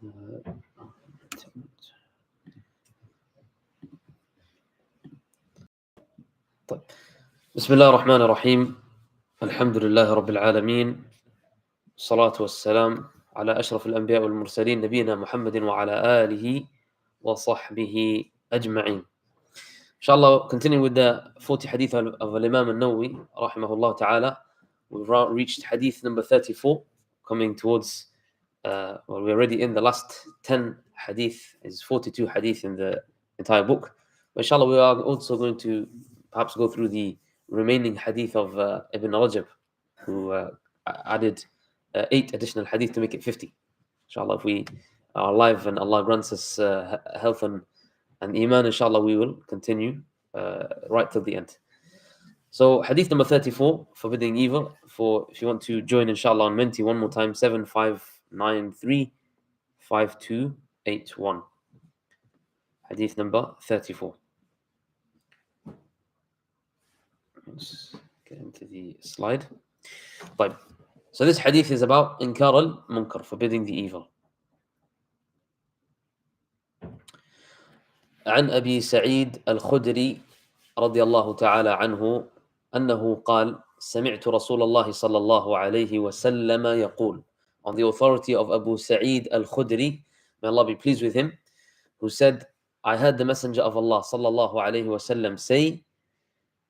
طيب. بسم الله الرحمن الرحيم. الحمد لله رب العالمين، الصلاة والسلام على أشرف الأنبياء والمرسلين نبينا محمد وعلى آله وصحبه أجمعين. Inshallah, continue with the 40 hadith of Imam Nawawi rahimahullah ta'ala. We've reached hadith number 34, coming towards we're already in the last 10 hadith. Is 42 hadith in the entire book. But inshallah, we are also going to perhaps go through the remaining hadith of Ibn Rajab, who added 8 additional hadith to make it 50. Inshallah, if we are alive and Allah grants us health and Iman, inshallah, we will continue right till the end. So, hadith number 34, forbidding evil. For if you want to join, inshallah, on Menti, one more time, 7593-5281. Hadith number 34. Let's get into the slide. طيب. So this hadith is about inkar al-munkar, forbidding the evil. عن أبي سعيد الخدري رضي الله تعالى عنه أنه قال سمعت رسول الله صلى الله عليه وسلم يقول, on the authority of Abu Sa'id al-Khudri, may Allah be pleased with him, who said, I heard the Messenger of Allah صلى الله عليه وسلم say,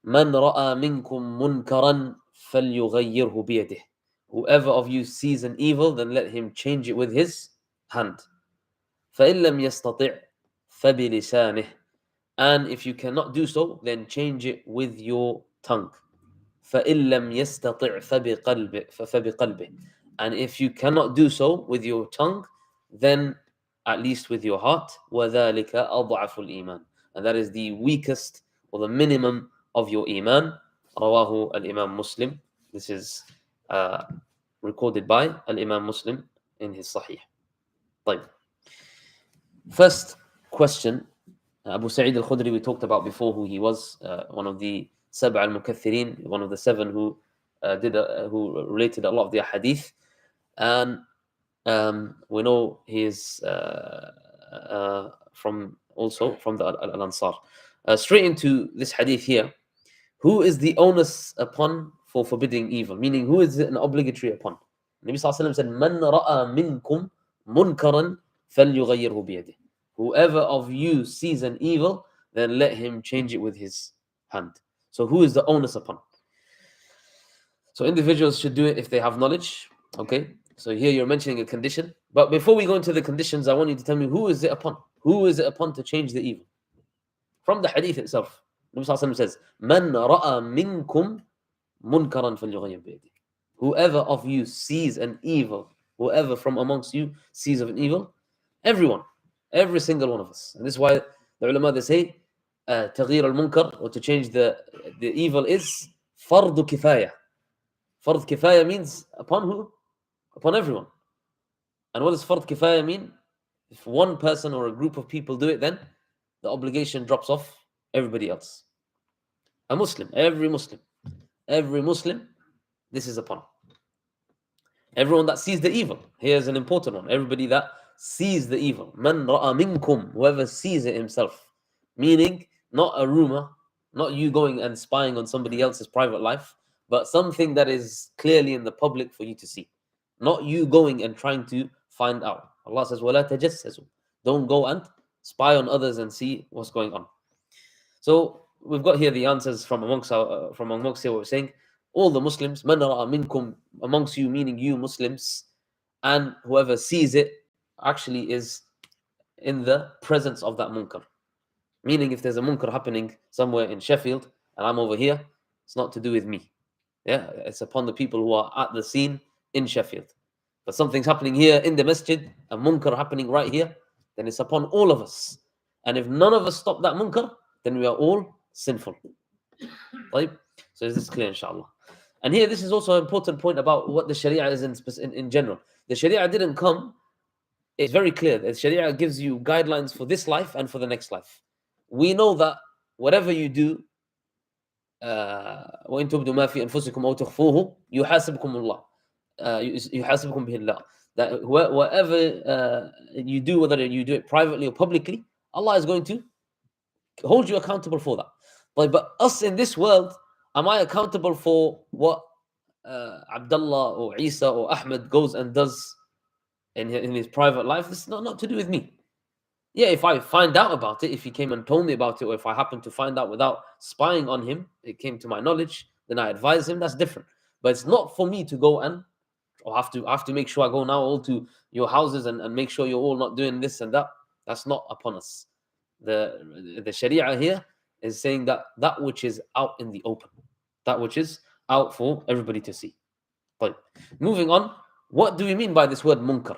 من رأى منكم منكرا فليغيره بيده. Whoever of you sees an evil, then let him change it with his hand. فإن لم يستطع فبلسانه. And if you cannot do so, then change it with your tongue. فإن لم يستطع فبقلبه. And if you cannot do so with your tongue, then at least with your heart. وذلك أضعف الإيمان. And that is the weakest or the minimum of your iman. رواه الإمام Muslim. This is recorded by Imam Muslim in his Sahih. طيب. First question, Abu Sa'id al-Khudri, we talked about before who he was, one of the Sab'a al-Mukathirin, one of the 7 who who related a lot of the hadith, and we know he is from the Al-Ansar. Straight into this hadith here, who is the onus upon for forbidding evil? Meaning, who is it an obligatory upon? Nabi Sallallahu Alaihi Wasallam said, "Man ra'a minkum munkaran falyughayyirhu biyadihi." Whoever of you sees an evil, then let him change it with his hand. So, who is the onus upon? So, individuals should do it if they have knowledge. Okay. So here you're mentioning a condition. But before we go into the conditions, I want you to tell me, who is it upon? Who is it upon to change the evil? From the hadith itself, Nabi Sallallahu Alaihi Wasallam says, "Man ra'a minkum munkaran falyughayyir biyadihi." Whoever of you sees an evil, whoever from amongst you sees of an evil, everyone, every single one of us. And this is why the ulama, they say, تغيير المنكر, or to change the evil, is فرض كفاية. فرض كفاية means upon who? Upon everyone. And what does فرض كفاية mean? If one person or a group of people do it, then the obligation drops off everybody else. A Muslim, every Muslim, this is upon. Everyone that sees the evil. Here's an important one. Everybody that sees the evil. Man ra'a minkum, whoever sees it himself. Meaning, not a rumor, not you going and spying on somebody else's private life, but something that is clearly in the public for you to see. Not you going and trying to find out. Allah says, وَلَا تَجَسَّسُوا. Don't go and spy on others and see what's going on. So we've got here the answers from amongst here. What we're saying, all the Muslims, man ra'a minkum, amongst you, meaning you Muslims, and whoever sees it actually is in the presence of that munkar. Meaning, if there's a munkar happening somewhere in Sheffield and I'm over here, it's not to do with me. Yeah, it's upon the people who are at the scene in Sheffield. But something's happening here in the masjid, a munkar happening right here, then it's upon all of us. And if none of us stop that munkar, then we are all sinful. Right? So is this clear, inshallah? And here, this is also an important point about what the Sharia is in general. The Sharia didn't come, it's very clear. The Sharia gives you guidelines for this life and for the next life. We know that whatever you do, وَإِن تُبْدُوا مَا فِي أَنفُسِكُمْ أَوْ تُخْفُوهُ يُحَاسِبْكُمُ اللَّهُ يُحَاسِبْكُمْ بِهِ اللَّهُ. that whatever you do, whether you do it privately or publicly, Allah is going to hold you accountable for that. But us in this world, am I accountable for what Abdullah or Isa or Ahmed goes and does in his private life? This is not to do with me. Yeah, if I find out about it, if he came and told me about it, or if I happen to find out without spying on him, it came to my knowledge, then I advise him, that's different. But it's not for me to go and I have to make sure I go now all to your houses and make sure you're all not doing this and that. That's not upon us. The Sharia here is saying that which is out in the open, that which is out for everybody to see. But moving on, what do we mean by this word munkar?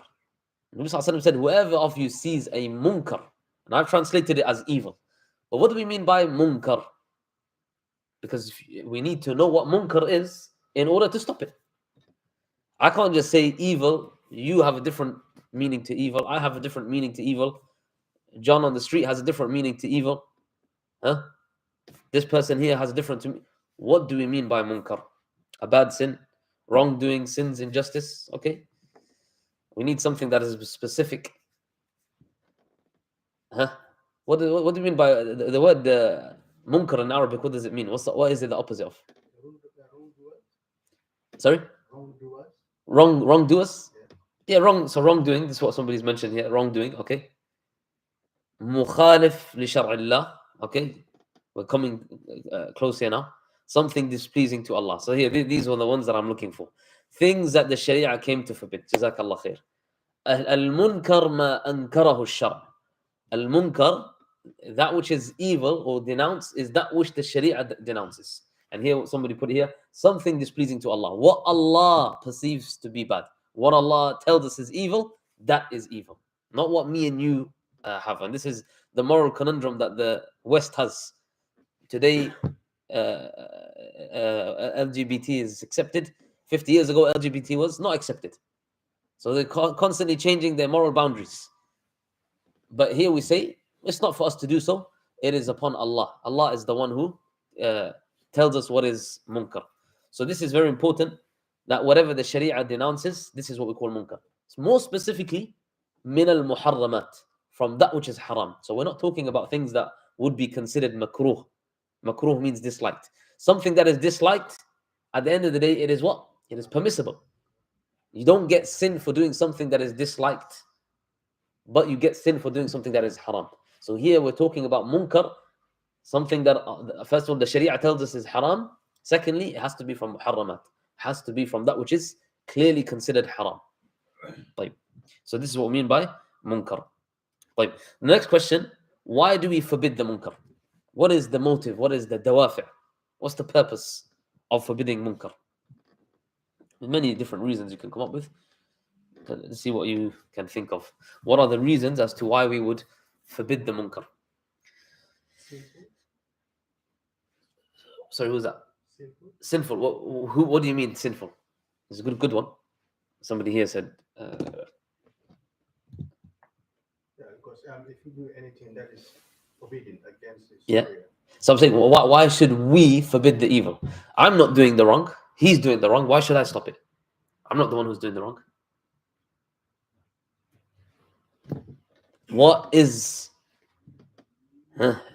Nabi Sallallahu Alaihi Wasallam said, whoever of you sees a munkar, and I've translated it as evil. But what do we mean by munkar? Because we need to know what munkar is in order to stop it. I can't just say evil. You have a different meaning to evil. I have a different meaning to evil. John on the street has a different meaning to evil. Huh? This person here has a different. What do we mean by munkar? A bad sin, wrongdoing, sins, injustice. Okay. We need something that is specific. Huh? What do you mean by the word munkar in Arabic? What does it mean? What is it the opposite of? Sorry? Wrongdoers? Yeah, wrong. So wrongdoing, this is what somebody's mentioned here. Wrongdoing, okay. Mukhalif li shar'illah, okay. We're coming close here now. Something displeasing to Allah. So here, these are the ones that I'm looking for. Things that the Sharia came to forbid. Jazakallah khair. Al-munkar ma ankarahu al-shar'. Al-munkar, that which is evil or denounced, is that which the Sharia denounces. And here, somebody put here, something displeasing to Allah. What Allah perceives to be bad. What Allah tells us is evil, that is evil. Not what me and you have. And this is the moral conundrum that the West has. Today, LGBT is accepted. 50 years ago, LGBT was not accepted. So they're constantly changing their moral boundaries. But here we say, it's not for us to do so. It is upon Allah. Allah is the one who tells us what is munkar. So this is very important, that whatever the Sharia denounces, this is what we call munkar. So more specifically, min al-muharramat, from that which is haram. So we're not talking about things that would be considered makruh. Makruh means disliked. Something that is disliked, at the end of the day, it is what? It is permissible. You don't get sin for doing something that is disliked, but you get sin for doing something that is haram. So here we're talking about munkar, something that, first of all, the Sharia tells us is haram. Secondly, it has to be from muharramat. It has to be from that which is clearly considered haram. So this is what we mean by munkar. The next question, why do we forbid the munkar? What is the motive? What is the dawafi'? What's the purpose of forbidding munkar? There's many different reasons you can come up with. Let's see what you can think of. What are the reasons as to why we would forbid the munkar? Sorry, who's that? Sinful. What do you mean sinful? It's a good one. Somebody here said. Because if you do anything that is forbidden against this. Yeah. So I'm saying, well, why should we forbid the evil? I'm not doing the wrong. He's doing the wrong. Why should I stop it? I'm not the one who's doing the wrong. What is...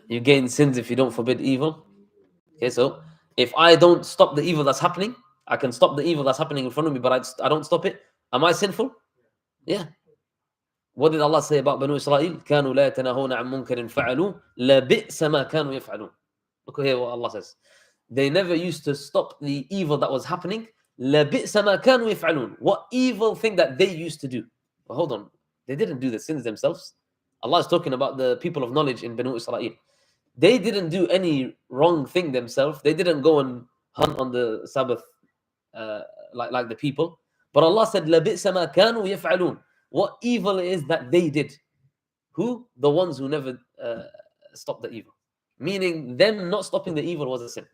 You gain sins if you don't forbid evil. Okay, so if I don't stop the evil that's happening, I can stop the evil that's happening in front of me, but I don't stop it. Am I sinful? Yeah. What did Allah say about Banu Israel? كانوا لا يتناهون عن منكر فعلوا لبئس ما كانوا يفعلون. Look here what Allah says. They never used to stop the evil that was happening. لبئس ما كانوا يفعلون. What evil thing that they used to do? Well, hold on. They didn't do the sins themselves. Allah is talking about the people of knowledge in Banu Israel. They didn't do any wrong thing themselves. They didn't go and hunt on the Sabbath like the people. But Allah said, لَبِئْسَ مَا كَانُوا يَفْعَلُونَ. What evil is that they did? Who? The ones who never stopped the evil. Meaning them not stopping the evil was a sin.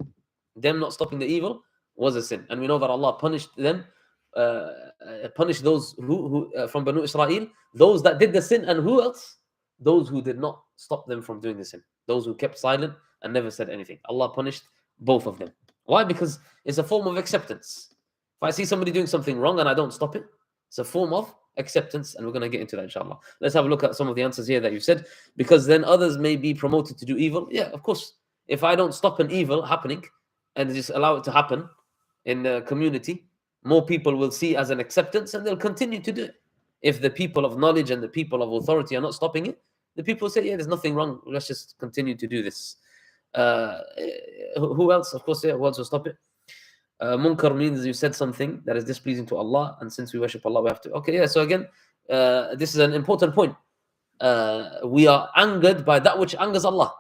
Them not stopping the evil was a sin. And we know that Allah punished them, punished those who from Banu Israel, those that did the sin, and who else? Those who did not stop them from doing the sin. Those who kept silent and never said anything. Allah punished both of them. Why? Because it's a form of acceptance. If I see somebody doing something wrong and I don't stop it, it's a form of Acceptance, and we're going to get into that inshallah. Let's have a look at some of the answers here that you said, because then others may be promoted to do evil. Yeah, of course. If I don't stop an evil happening and just allow it to happen in the community, more people will see as an acceptance and they'll continue to do it. If the people of knowledge and the people of authority are not stopping it, the people say, yeah, there's nothing wrong, let's just continue to do this. Who else? Of course, yeah, who else will stop it? Munkar means you said something that is displeasing to Allah, and since we worship Allah, we have to. Okay, yeah. So again, this is an important point. We are angered by that which angers Allah.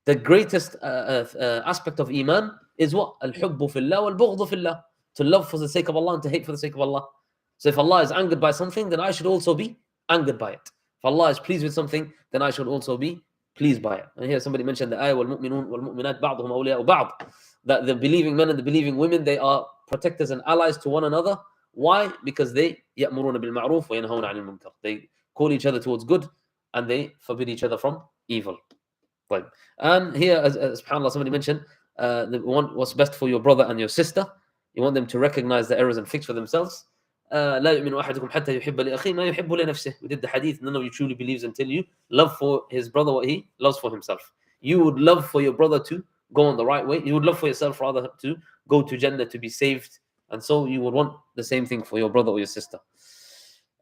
The greatest aspect of Iman is what? Al-hubbu fillah wal-bughdu fillah. To love for the sake of Allah and to hate for the sake of Allah. So if Allah is angered by something, then I should also be angered by it. If Allah is pleased with something, then I should also be pleased by it. And here somebody mentioned the ayah, وَالْمُؤْمِنُونَ وَالْمُؤْمِنَاتِ بَعْضُهُمْ أَوْلِيَاءُ بَعْضٍ, that the believing men and the believing women, they are protectors and allies to one another. Why? Because they يَأْمُرُونَ بِالْمَعْرُوفِ وَيَنْهَوْنَ عَنِ الْمُنكَرِ. They call each other towards good and they forbid each other from evil. Right. And here, as subhanAllah, somebody mentioned, what's best for your brother and your sister. You want them to recognize the errors and fix for themselves. لا يؤمن أحدكم حتى يحب لأخيه ما يحب لنفسه. We did the hadith. None of you truly believes until you love for his brother what he loves for himself. You would love for your brother to go on the right way. You would love for yourself rather to go to Jannah, to be saved. And so you would want the same thing for your brother or your sister.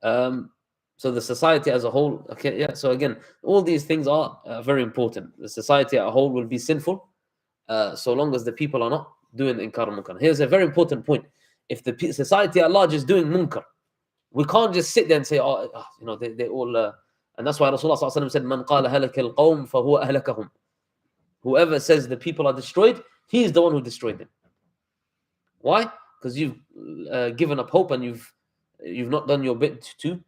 So the society as a whole, okay, yeah. So again, all these things are very important. The society as a whole will be sinful so long as the people are not doing the inkar munkar. Here's a very important point. If the society at large is doing munkar, we can't just sit there and say, they all, and that's why Rasulullah sallallahu alaihi wasallam said, "Man qala halaka al-qawm fahuwa ahlakahum." Whoever says the people are destroyed, he is the one who destroyed them. Why? Because you've given up hope and you've not done your bit to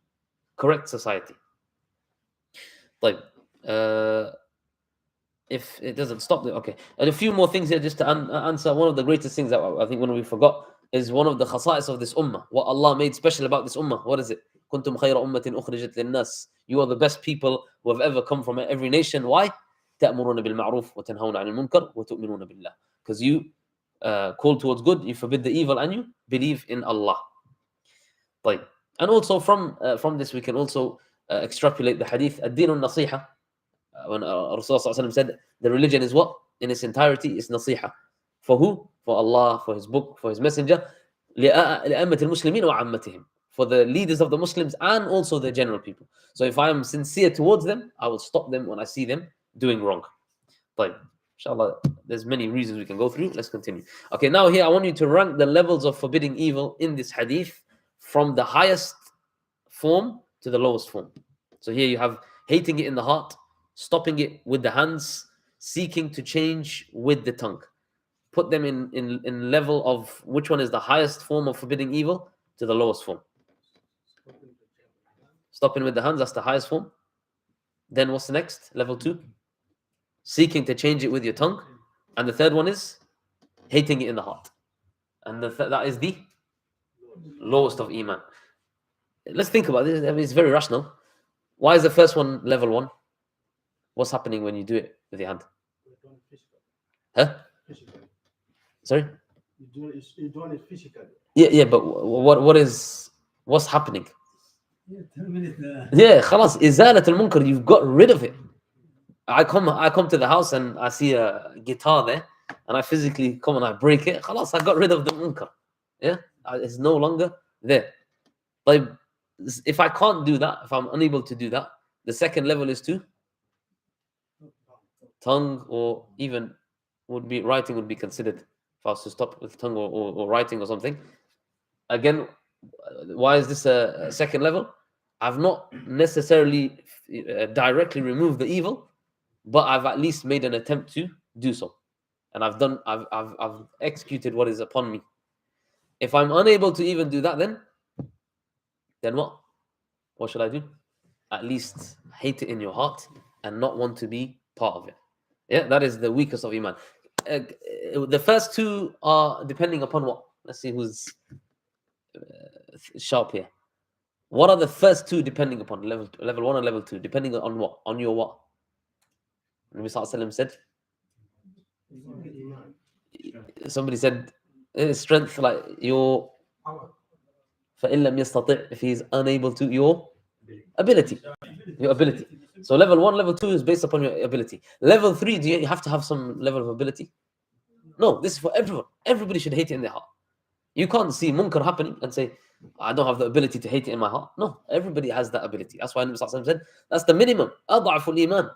correct society. Like, if it doesn't stop there, okay. And a few more things here just to answer. One of the greatest things that I think when we forgot is one of the khasa'is of this ummah. What Allah made special about this ummah. What is it? Kuntum khayra ummatin ukhrijat lin-nas. You are the best people who have ever come from every nation. Why? تأمرون بالمعروف وتنهون عن المنكر وتؤمنون بالله. Because you call towards good, you forbid the evil, and you believe in Allah. طيب. And also from this we can also extrapolate the hadith ad-din al-nasiha. When Rasulullah said the religion is what? In its entirety is nasiha. For who? For Allah, for his book, for his messenger. لأئمة المسلمين وعامتهم. For the leaders of the Muslims and also the general people. So if I am sincere towards them, I will stop them when I see them doing wrong. طيب. Inshallah, there's many reasons we can go through. Let's continue. Okay, now here I want you to rank the levels of forbidding evil in this hadith from the highest form to the lowest form. So here you have hating it in the heart, stopping it with the hands, seeking to change with the tongue. Put them in level of which one is the highest form of forbidding evil to the lowest form. Stopping with the hands, that's the highest form. Then what's the next? Level 2. Seeking to change it with your tongue. And the third one is hating it in the heart. And that is the lowest of Iman. Let's think about this. I mean, it's very rational. Why is the first one level 1? What's happening when you do it with your hand? Huh? Sorry? You're doing it physically. Yeah, but what's happening? Yeah, خلاص, إزالة المنكر, you've got rid of it. I come to the house and I see a guitar there, and I physically come and I break it. خلاص, I got rid of the munkar. Yeah, it's no longer there. Like, if I can't do that, if I'm unable to do that, the second level is to tongue, or even writing would be considered. If I was to stop with tongue or writing or something. Again, why is this a second level? I've not necessarily directly removed the evil, but I've at least made an attempt to do so, and I've executed what is upon me. If I'm unable to even do that, then what? What should I do? At least hate it in your heart and not want to be part of it. Yeah, that is the weakest of Iman. The first two are depending upon what? Let's see who's sharp here. What are the first two depending upon? Level 1 and level 2, depending on what? On your what? Nabi Sallallahu Alaihi Wasallam said, somebody said strength, like your فإن لم يستطع, if he is unable to, your ability. Your ability. So level 1, level 2 is based upon your ability. Level 3, do you have to have some level of ability? No, this is for everyone. Everybody should hate it in their heart. You can't see munkar happening and say, I don't have the ability to hate it in my heart. No, everybody has that ability. That's why Nabi Sallallahu Alaihi Wasallam said, that's the minimum. أضعف الإيمان.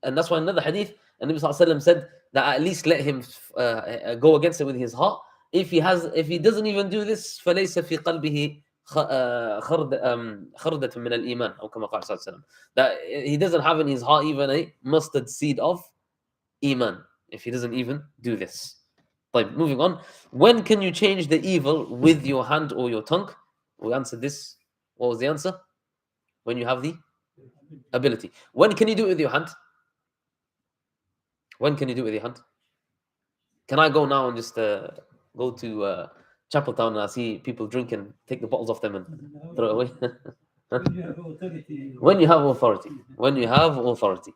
And that's why another hadith, and Nabi Sallallahu Alaihi Wasallam said that at least let him go against it with his heart. If he doesn't even do this, فليس في قلبه خردة من الإيمان, أو كما قال صلى الله عليه وسلم. That he doesn't have in his heart even a mustard seed of iman, if he doesn't even do this. طيب, moving on. When can you change the evil with your hand or your tongue? We answered this. What was the answer? When you have the ability. When can you do it with your hand? When can you do it with your hand? Can I go now and just go to Chapel Town and I see people drinking, take the bottles off them and throw it away? When you have authority. When you have authority.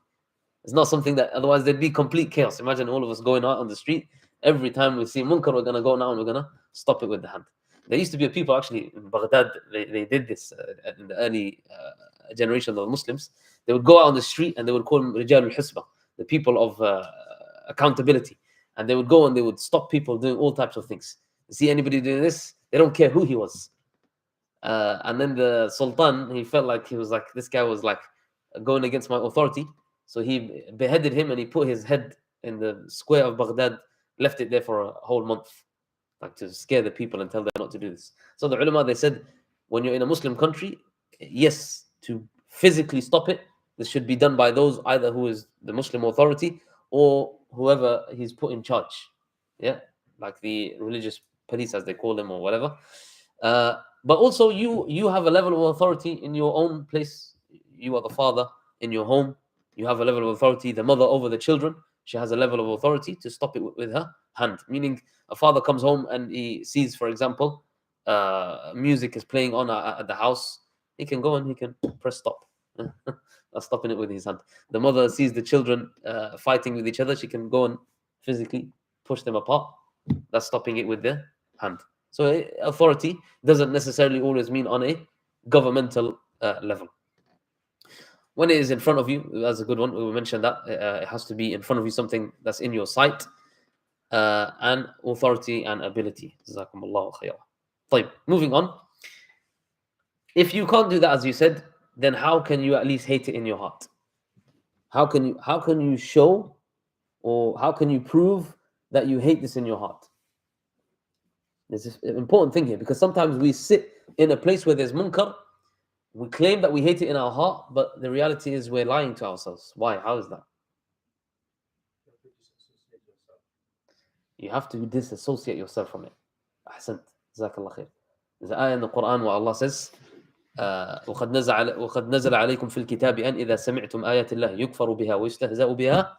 It's not something that, otherwise there'd be complete chaos. Imagine all of us going out on the street. Every time we see munkar, we're going to go now and we're going to stop it with the hand. There used to be people actually in Baghdad, they did this in the early generation of Muslims. They would go out on the street and they would call them Rijal al-Hisbah, the people of accountability. And they would go and they would stop people doing all types of things. You see anybody doing this, they don't care who he was. And then the Sultan, he felt like this guy was like going against my authority. So he beheaded him and he put his head in the square of Baghdad, left it there for a whole month, like to scare the people and tell them not to do this. So the ulama, they said, when you're in a Muslim country, yes, to physically stop it, this should be done by those either who is the Muslim authority or whoever he's put in charge. Yeah, like the religious police, as they call them, or whatever. But also you have a level of authority in your own place. You are the father in your home. You have a level of authority. The mother over the children, she has a level of authority to stop it with her hand. Meaning, a father comes home and he sees, for example, music is playing on at the house. He can go and he can press stop. That's stopping it with his hand. The mother sees the children fighting with each other. She can go and physically push them apart. That's stopping it with the hand. So authority doesn't necessarily always mean on a governmental level. When it is in front of you, that's a good one. We mentioned that it has to be in front of you, something that's in your sight, and authority and ability. Jazakumullahu khayran. طيب, moving on. If you can't do that, as you said, then how can you at least hate it in your heart? How can you show, or how can you prove that you hate this in your heart? There's an important thing here, because sometimes we sit in a place where there's munkar, we claim that we hate it in our heart, but the reality is we're lying to ourselves. Why? How is that? You have to disassociate yourself from it. Ahsant. Jazakallah khair. There's an ayah in the Quran where Allah says, وقد نزل عليكم في الكتاب أن إذا سمعتم آيات الله يكفر بها ويستهزأ بها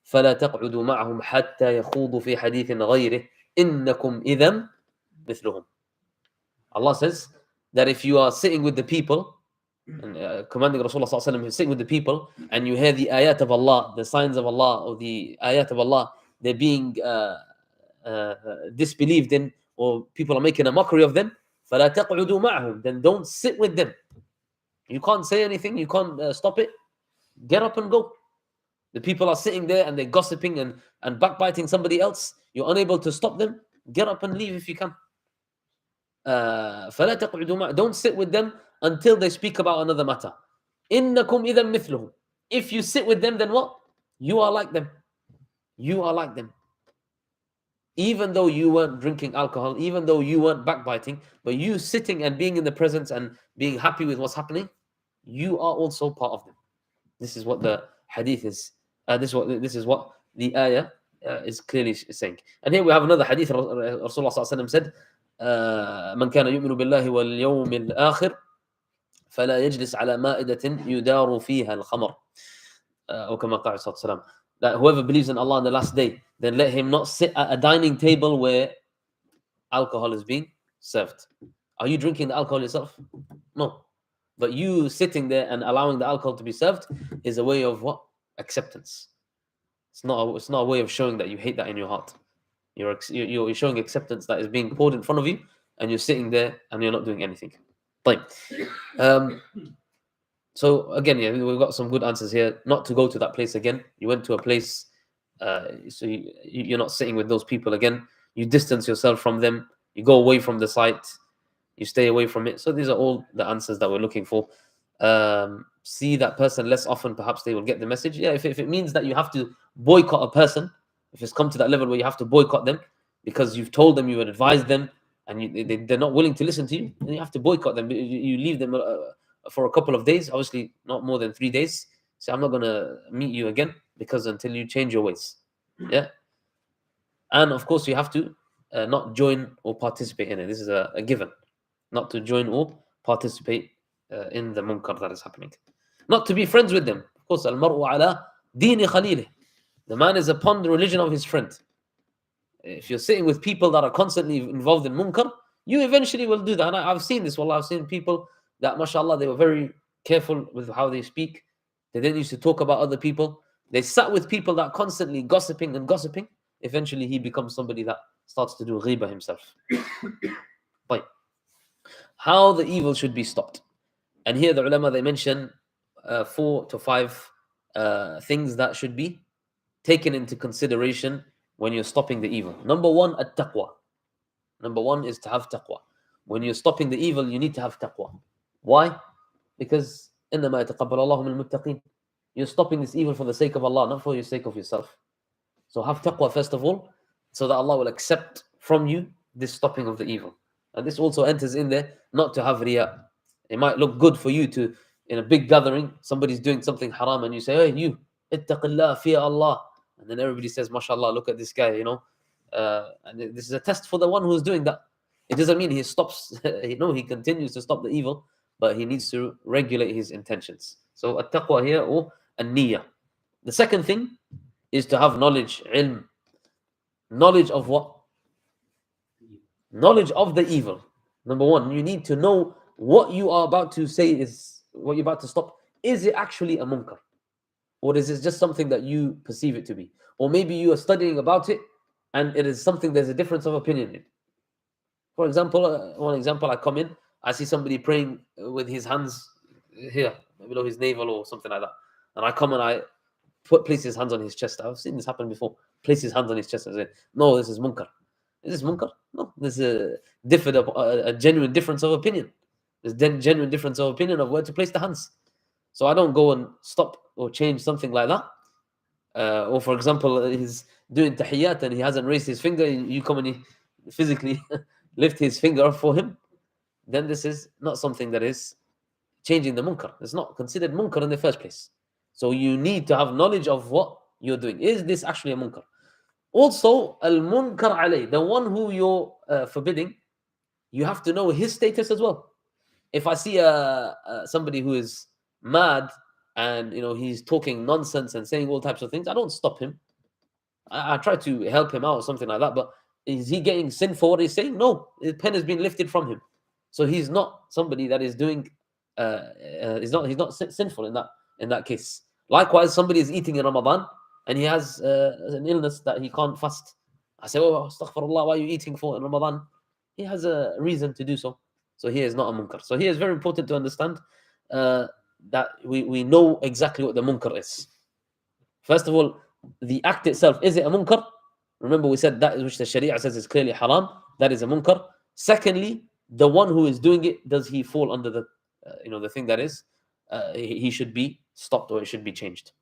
فلا تقعدوا معهم حتى يخوضوا في حديث غيره إنكم إذا مثلهم. Allah says that if you are sitting with the people, and commanding Rasulullah sallallahu alaihi wasallam, who's sitting with the people, and you hear the ayat of Allah, the signs of Allah, or the ayat of Allah, they're being disbelieved in, or people are making a mockery of them, فَلَا تَقْعُدُوا مَعْهُمْ, then don't sit with them. You can't say anything, you can't stop it. Get up and go. The people are sitting there and they're gossiping and backbiting somebody else. You're unable to stop them. Get up and leave if you can. فَلَا تَقْعُدُوا مَعْهُمْ, don't sit with them until they speak about another matter. إِنَّكُمْ إِذًا مِثْلُهُمْ, if you sit with them, then what? You are like them. You are like them. Even though you weren't drinking alcohol, even though you weren't backbiting, but you sitting and being in the presence and being happy with what's happening, you are also part of them. This is what the hadith is. This is what the ayah is clearly saying. And here we have another hadith. Rasulullah sallallahu alaihi wasallam said, من كان يؤمن بالله واليوم الآخر فلا يجلس على مائدة يدار فيها الخمر. أو كما قال صلى الله عليه وسلم, that whoever believes in Allah on the last day, then let him not sit at a dining table where alcohol is being served. Are you drinking the alcohol yourself? No. But you sitting there and allowing the alcohol to be served is a way of what? Acceptance. It's not a way of showing that you hate that in your heart. You're showing acceptance that is being poured in front of you, and you're sitting there and you're not doing anything. طيب. So again, yeah, we've got some good answers here. Not to go to that place again. You went to a place, so you're not sitting with those people again. You distance yourself from them. You go away from the site. You stay away from it. So these are all the answers that we're looking for. See that person less often, perhaps they will get the message. Yeah, if it means that you have to boycott a person, if it's come to that level where you have to boycott them because you've told them, you would advise them, and they're not willing to listen to you, then you have to boycott them. You leave them for a couple of days, obviously not more than 3 days. So I'm not going to meet you again because until you change your ways. Yeah. And of course, you have to not join or participate in it. This is a given. Not to join or participate in the munkar that is happening. Not to be friends with them. Of course, al-mar'u ala dini khalilih. The man is upon the religion of his friend. If you're sitting with people that are constantly involved in munkar, you eventually will do that. And I've seen this. Wallah, I've seen people that, mashallah, they were very careful with how they speak. They didn't used to talk about other people. They sat with people that constantly gossiping and gossiping. Eventually, he becomes somebody that starts to do ghiba himself. Right. How the evil should be stopped. And here the ulama, they mention 4 to 5 things that should be taken into consideration when you're stopping the evil. Number 1, at-taqwa. Number 1 is to have taqwa. When you're stopping the evil, you need to have taqwa. Why? Because إِنَّمَا يَتَقَبَّلُ اللَّهُ مِنَ الْمُتَّقِينَ. You're stopping this evil for the sake of Allah, not for the sake of yourself. So have taqwa first of all, so that Allah will accept from you this stopping of the evil. And this also enters in there, not to have riya. It might look good for you to, in a big gathering, somebody's doing something haram and you say, hey, you, ittaqillah, fear Allah. And then everybody says, mashallah, look at this guy, and this is a test for the one who's doing that. It doesn't mean he stops, he continues to stop the evil, but he needs to regulate his intentions. So at-taqwa here, or an-niyyah. The second thing is to have knowledge, ilm. Knowledge of what? Knowledge of the evil. Number 1, you need to know what you are about to say is, what you're about to stop. Is it actually a munkar? Or is it just something that you perceive it to be? Or maybe you are studying about it and it is something, there's a difference of opinion in it. For example, one example, I come in, I see somebody praying with his hands here, below his navel or something like that. And I come and I place his hands on his chest. I've seen this happen before. Place his hands on his chest and say, no, this is munkar. Is this munkar? No, there's a genuine difference of opinion. There's genuine difference of opinion of where to place the hands. So I don't go and stop or change something like that. Or for example, he's doing tahiyyat and he hasn't raised his finger. You come and he physically lift his finger up for him. Then this is not something that is changing the munkar. It's not considered munkar in the first place. So you need to have knowledge of what you're doing. Is this actually a munkar? Also, al-munkar alayh, the one who you're forbidding, you have to know his status as well. If I see somebody who is mad and he's talking nonsense and saying all types of things, I don't stop him. I try to help him out or something like that. But is he getting sin for what he's saying? No, the pen has been lifted from him. So he's not somebody that is doing. He's not sinful in that case. Likewise, somebody is eating in Ramadan and he has an illness that he can't fast. I say, oh, astaghfirullah, why are you eating for in Ramadan? He has a reason to do so. So here is not a munkar. So here is very important to understand that we know exactly what the munkar is. First of all, the act itself, is it a munkar? Remember we said that which the Sharia says is clearly haram. That is a munkar. Secondly, the one who is doing it, does he fall under the the thing that is he should be stopped or it should be changed?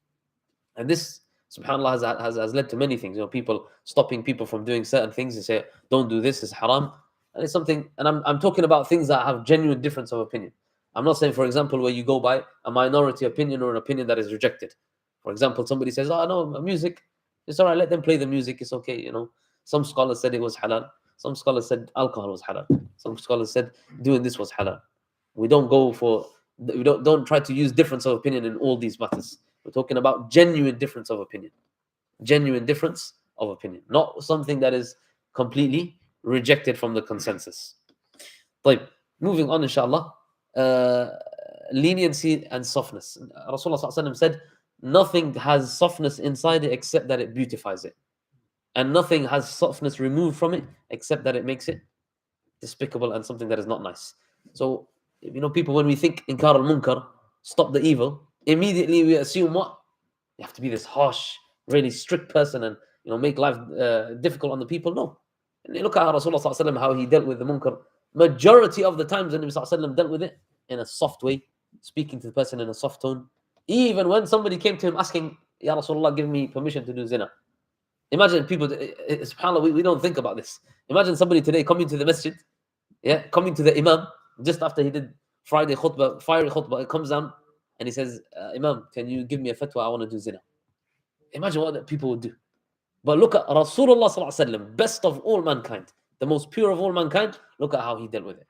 And this, subhanAllah, has led to many things. People stopping people from doing certain things. They say, don't do this, it's haram. And it's something, and I'm talking about things that have genuine difference of opinion. I'm not saying, for example, where you go by a minority opinion or an opinion that is rejected. For example, somebody says, oh, no, music, it's all right, let them play the music, it's okay. Some scholars said it was halal. Some scholars said alcohol was halal. Some scholars said doing this was halal. We don't try to use difference of opinion in all these matters. We're talking about genuine difference of opinion. Genuine difference of opinion. Not something that is completely rejected from the consensus. طيب, moving on, inshallah. Leniency and softness. Rasulullah ﷺ said, nothing has softness inside it except that it beautifies it. And nothing has softness removed from it except that it makes it despicable and something that is not nice. So, people, when we think inkar al-munkar, stop the evil, immediately we assume what? You have to be this harsh, really strict person and make life difficult on the people. No. And you look at how Rasulullah sallallahu alaihi wasallam, how he dealt with the munkar. Majority of the times the Nabi sallallahu alaihi wasallam dealt with it in a soft way, speaking to the person in a soft tone. Even when somebody came to him asking, Ya Rasulullah, give me permission to do zina. Imagine people, subhanAllah, we don't think about this. Imagine somebody today coming to the masjid, coming to the Imam, just after he did fiery khutbah, it comes down and he says, Imam, can you give me a fatwa? I want to do zina. Imagine what people would do. But look at Rasulullah sallallahu alaihi wasallam, best of all mankind, the most pure of all mankind. Look at how he dealt with it.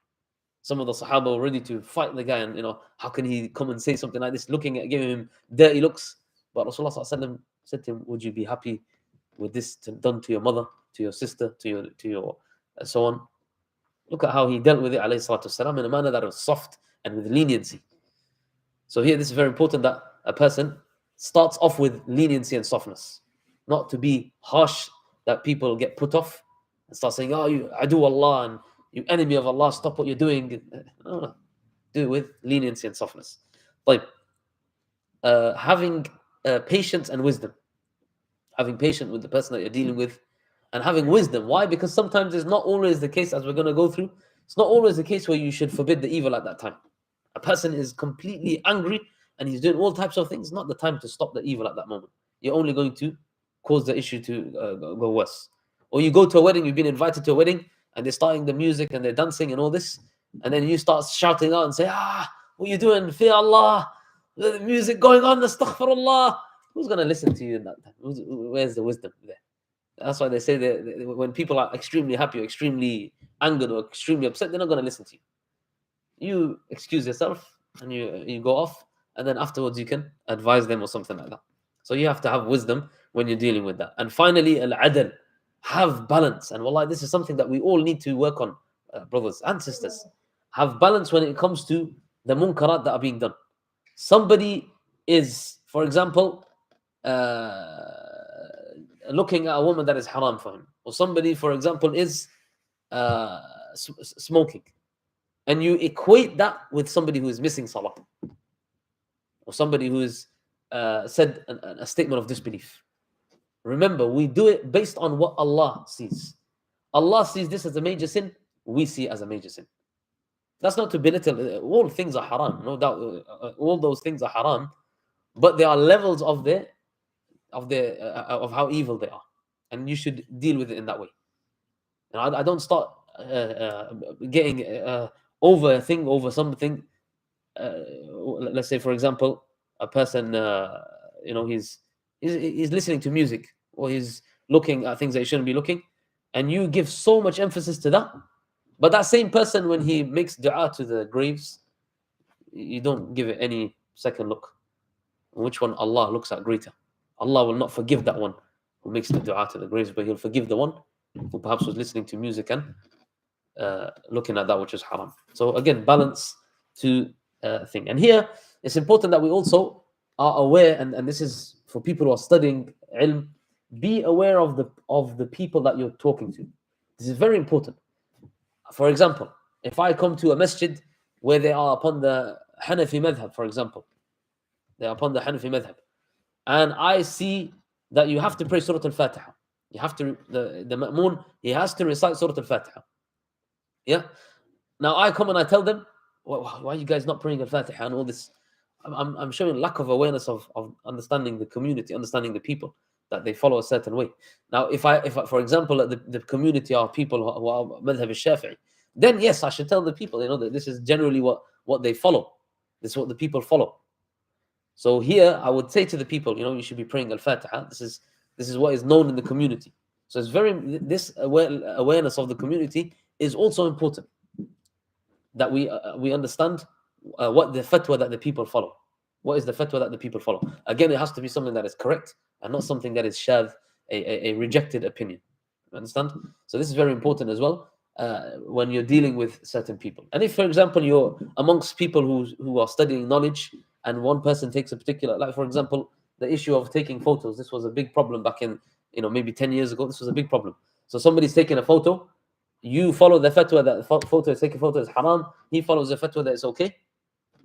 Some of the Sahaba were ready to fight the guy, and how can he come and say something like this, giving him dirty looks. But Rasulullah sallallahu alaihi wasallam said to him, would you be happy with this done to your mother, to your sister, to your so on? Look at how he dealt with it, alayhi salatu wasalam, in a manner that was soft and with leniency. So here, this is very important, that a person starts off with leniency and softness, not to be harsh, that people get put off and start saying, oh, you adu Allah, and you enemy of Allah, stop what you're doing. No. Do it with leniency and softness. Like having patience and wisdom. Having patience with the person that you're dealing with, and having wisdom. Why? Because sometimes it's not always the case, as we're going to go through, it's not always the case where you should forbid the evil at that time. A person is completely angry and he's doing all types of things, not the time to stop the evil at that moment. You're only going to cause the issue to go worse. Or you go to a wedding, you've been invited to a wedding, and they're starting the music and they're dancing and all this, and then you start shouting out and say, what are you doing? Fear Allah, the music going on, astaghfirullah. Who's going to listen to you in that time? Where's the wisdom there? That's why they say that when people are extremely happy or extremely angered or extremely upset, they're not going to listen to you. You excuse yourself and you go off, and then afterwards you can advise them or something like that. So you have to have wisdom when you're dealing with that. And finally, al-adl, have balance. And wallah, this is something that we all need to work on, brothers and sisters. Have balance when it comes to the munkarat that are being done. Somebody is, for example, looking at a woman that is haram for him, or somebody, for example, is smoking, and you equate that with somebody who is missing salah, or somebody who is said a statement of disbelief. Remember, we do it based on what Allah sees. Allah sees this as a major sin, we see it as a major sin. That's not to belittle. All things are haram, no doubt. All those things are haram, but there are levels of how evil they are, and you should deal with it in that way. And I don't start getting over something. Let's say, for example, a person, he's listening to music, or he's looking at things that he shouldn't be looking, and you give so much emphasis to that. But that same person, when he makes dua to the graves, you don't give it any second look. Which one Allah looks at greater? Allah will not forgive that one who makes the dua to the graves, but He'll forgive the one who perhaps was listening to music and looking at that which is haram. So again, balance to thing. And here, it's important that we also are aware, and this is for people who are studying ilm, be aware of the people that you're talking to. This is very important. For example, if I come to a masjid where they are upon the Hanafi madhab, for example, they are upon the Hanafi madhab, and I see that you have to pray Surah Al-Fatiha. You have to, the ma'mun, he has to recite Surah Al-Fatiha. Yeah? Now I come and I tell them, why are you guys not praying Al-Fatiha and all this? I'm showing lack of awareness of understanding the community, understanding the people, that they follow a certain way. Now, if I for example, the community are people who are madhab al-Shafi'i, then yes, I should tell the people, that this is generally what they follow. This is what the people follow. So here, I would say to the people, you should be praying Al-Fatiha. This is what is known in the community. So it's this awareness of the community is also important, that we understand what the fatwa that the people follow. What is the fatwa that the people follow? Again, it has to be something that is correct and not something that is shadh, a rejected opinion. You understand? So this is very important as well when you're dealing with certain people. And if, for example, you're amongst people who are studying knowledge, and one person takes a particular, like for example, the issue of taking photos. This was a big problem back in, maybe 10 years ago. This was a big problem. So somebody's taking a photo, You follow the fatwa that taking photo is haram. He follows the fatwa that it's okay.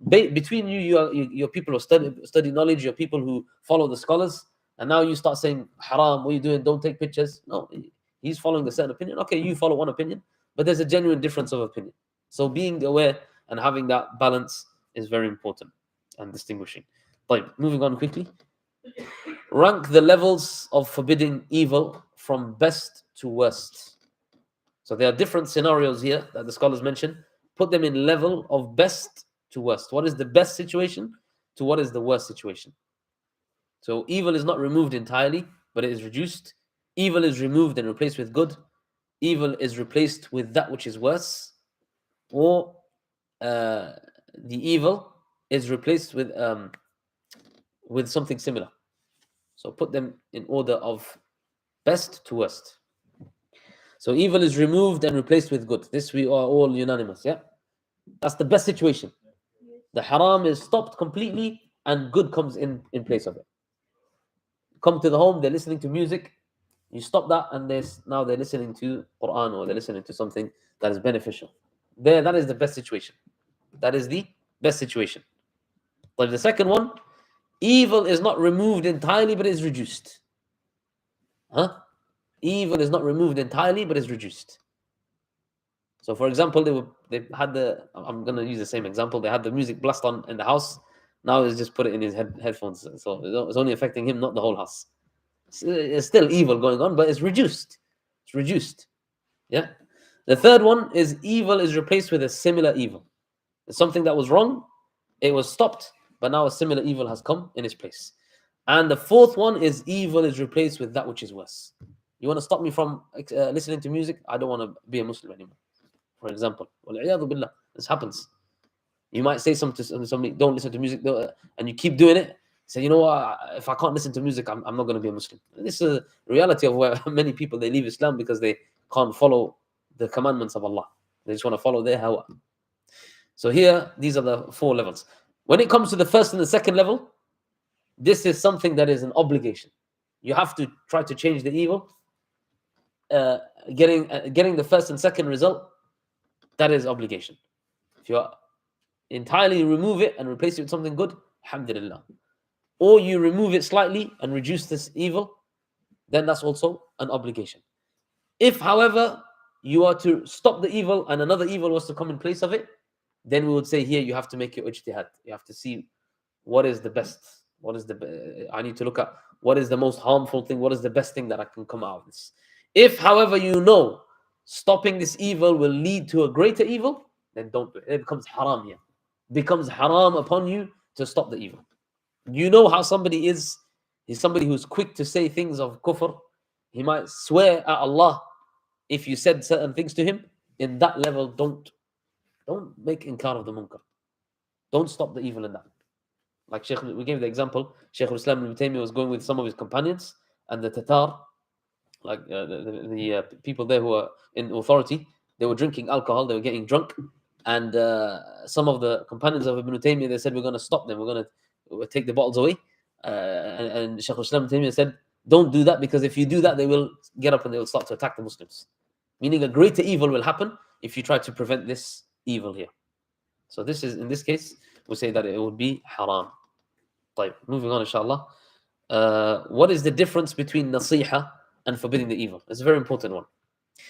Between you're people who study knowledge, you're people who follow the scholars, and now you start saying haram, what are you doing? Don't take pictures. No, he's following a certain opinion. Okay, you follow one opinion, but there's a genuine difference of opinion. So being aware and having that balance is very important and distinguishing. But moving on quickly. Rank the levels of forbidding evil from best to worst. So there are different scenarios here that the scholars mention. Put them in level of best to worst. What is the best situation to what is the worst situation? So evil is not removed entirely, but it is reduced. Evil is removed and replaced with good. Evil is replaced with that which is worse. Or the evil is replaced with something similar. So put them in order of best to worst. So evil is removed and replaced with good. This we are all unanimous, yeah? That's the best situation. The haram is stopped completely and good comes in place of it. Come to the home, they're listening to music, you stop that and now they're listening to Quran or they're listening to something that is beneficial. That is the best situation. That is the best situation. But the second one, evil is not removed entirely but is reduced. Evil is not removed entirely but is reduced. So, for example, they had I'm gonna use the same example. They had the music blast on in the house. Now he's just put it in his headphones, so it's only affecting him, not the whole house. It's still evil going on, but it's reduced. It's reduced. Yeah. The third one is evil is replaced with a similar evil. It's something that was wrong, it was stopped, but now a similar evil has come in its place. And the fourth one is evil is replaced with that which is worse. You want to stop me from listening to music? I don't want to be a Muslim anymore. For example, this happens. You might say something to somebody, don't listen to music, and you keep doing it. Say, you know what? If I can't listen to music, I'm not going to be a Muslim. And this is a reality of where many people they leave Islam because they can't follow the commandments of Allah. They just want to follow their hawa. So here, these are the four levels. When it comes to the first and the second level, this is something that is an obligation. You have to try to change the evil. Getting the first and second result, that is obligation. If you entirely remove it and replace it with something good, alhamdulillah. Or you remove it slightly and reduce this evil, then that's also an obligation. If, however, you are to stop the evil and another evil was to come in place of it, then we would say here you have to make your ijtihad. You have to see what is the best. I need to look at what is the most harmful thing, what is the best thing that I can come out of this. If, however, you know stopping this evil will lead to a greater evil, then don't do it. It becomes haram here. It becomes haram upon you to stop the evil. You know how somebody is. He's somebody who's quick to say things of kufr. He might swear at Allah if you said certain things to him. In that level, don't make inkar of the munkar. Don't stop the evil in that. Like we gave the example, Shaykh al-Islam ibn Taymiyyah was going with some of his companions, and the Tatar, like the people there who are in authority, they were drinking alcohol, they were getting drunk, and some of the companions of Ibn Taymiyyah, they said, we're going to stop them, we're going to take the bottles away. And Shaykh al-Islam ibn Taymiyyah said, don't do that, because if you do that, they will get up and they will start to attack the Muslims. Meaning a greater evil will happen if you try to prevent this evil here. So this is, in this case, we say that it would be haram. طيب, moving on, inshallah. What is the difference between nasiha and forbidding the evil? It's a very important one.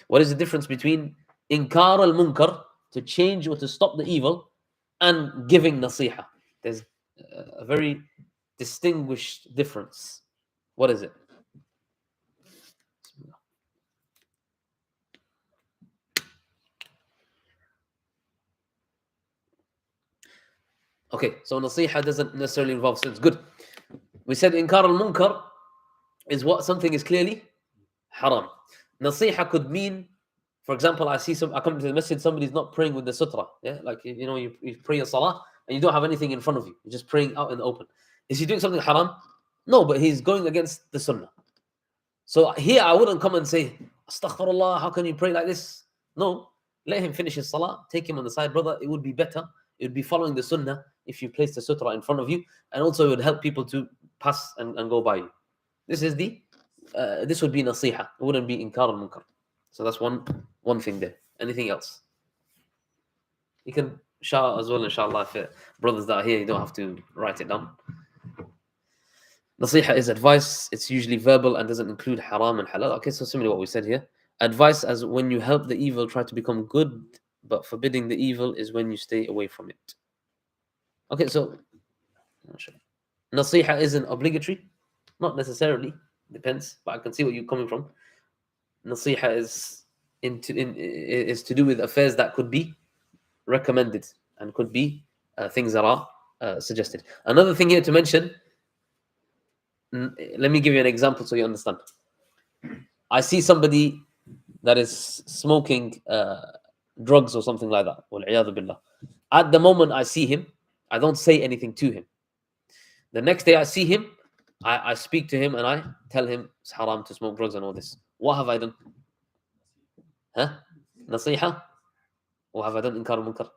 What is the difference between inkar al-munkar, to change or to stop the evil, and giving nasiha? There's a very distinguished difference. What is it? Okay, so nasiha doesn't necessarily involve sins. Good. We said inkar al-munkar is what something is clearly haram. Nasiha could mean, for example, I come to the masjid, somebody's not praying with the sutra. Yeah, like you pray your salah and you don't have anything in front of you. You're just praying out in the open. Is he doing something haram? No, but he's going against the sunnah. So here I wouldn't come and say, Astaghfirullah, how can you pray like this? No, let him finish his salah, take him on the side, brother. It would be better. It would be following the sunnah if you place the sutra in front of you, and also it would help people to pass and go by you. This would be nasiha. It wouldn't be inkar al-munkar. So that's one thing there. Anything else? You can shout as well, inshallah. If brothers that are here, you don't have to write it down. Nasiha is advice. It's usually verbal and doesn't include haram and halal. Okay, so similar to what we said here. Advice as when you help the evil try to become good, but forbidding the evil is when you stay away from it. Okay, so nasiha isn't obligatory. Not necessarily. Depends, but I can see where you're coming from. Nasiha is is to do with affairs that could be recommended and could be things that are suggested. Another thing here to mention, let me give you an example so you understand. I see somebody that is smoking drugs or something like that. Wal-'iyadhu billah. At the moment I see him, I don't say anything to him. The next day I see him, I speak to him and I tell him it's haram to smoke drugs and all this. What have I done? Huh? Nasiha? What have I done? Inkar al-munkar.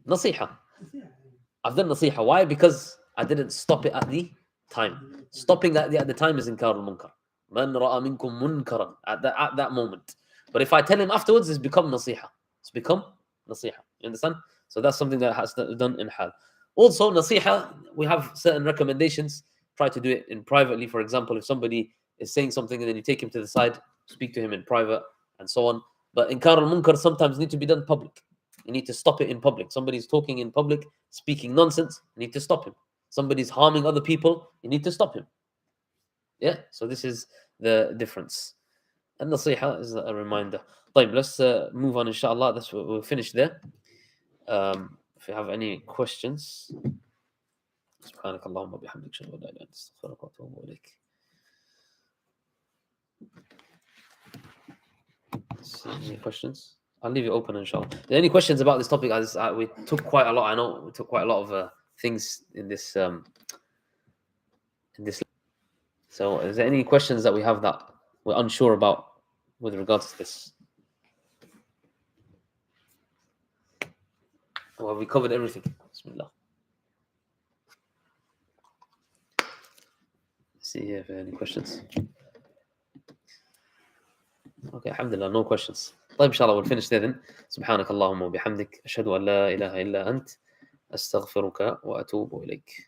Nasiha. I've done nasiha. Why? Because I didn't stop it at the time. Stopping at the time is inkar al-munkar. Man ra'a minkum munkaran at that moment. But if I tell him afterwards, it's become nasiha. It's become nasiha. You understand? So that's something that has done in hal. Also, nasiha, we have certain recommendations. Try to do it in privately. For example, if somebody is saying something and then you take him to the side, speak to him in private, and so on. But inkar al-munkar sometimes need to be done public. You need to stop it in public. Somebody's talking in public, speaking nonsense, you need to stop him. Somebody's harming other people, you need to stop him. Yeah, so this is the difference. And nasiha is a reminder. طيب, let's move on, inshallah. That's what we'll finish there. If you have any questions, سبحانك اللهم وبحمدك أشهد أن لا إله إلا أنت أستغفرك وأتوب إليك. Any questions? I'll leave it open, inshallah. Are there any questions about this topic? We took quite a lot. I know we took quite a lot of things in this. So, is there any questions that we have that we're unsure about with regards to this? Well, we covered everything. Bismillah. Let's see if there are any questions. Okay, alhamdulillah, no questions. طيب, inshallah, we'll finish there then. سبحانك اللهم وبحمدك أشهد أن لا إله إلا أنت أستغفرك وأتوب إليك.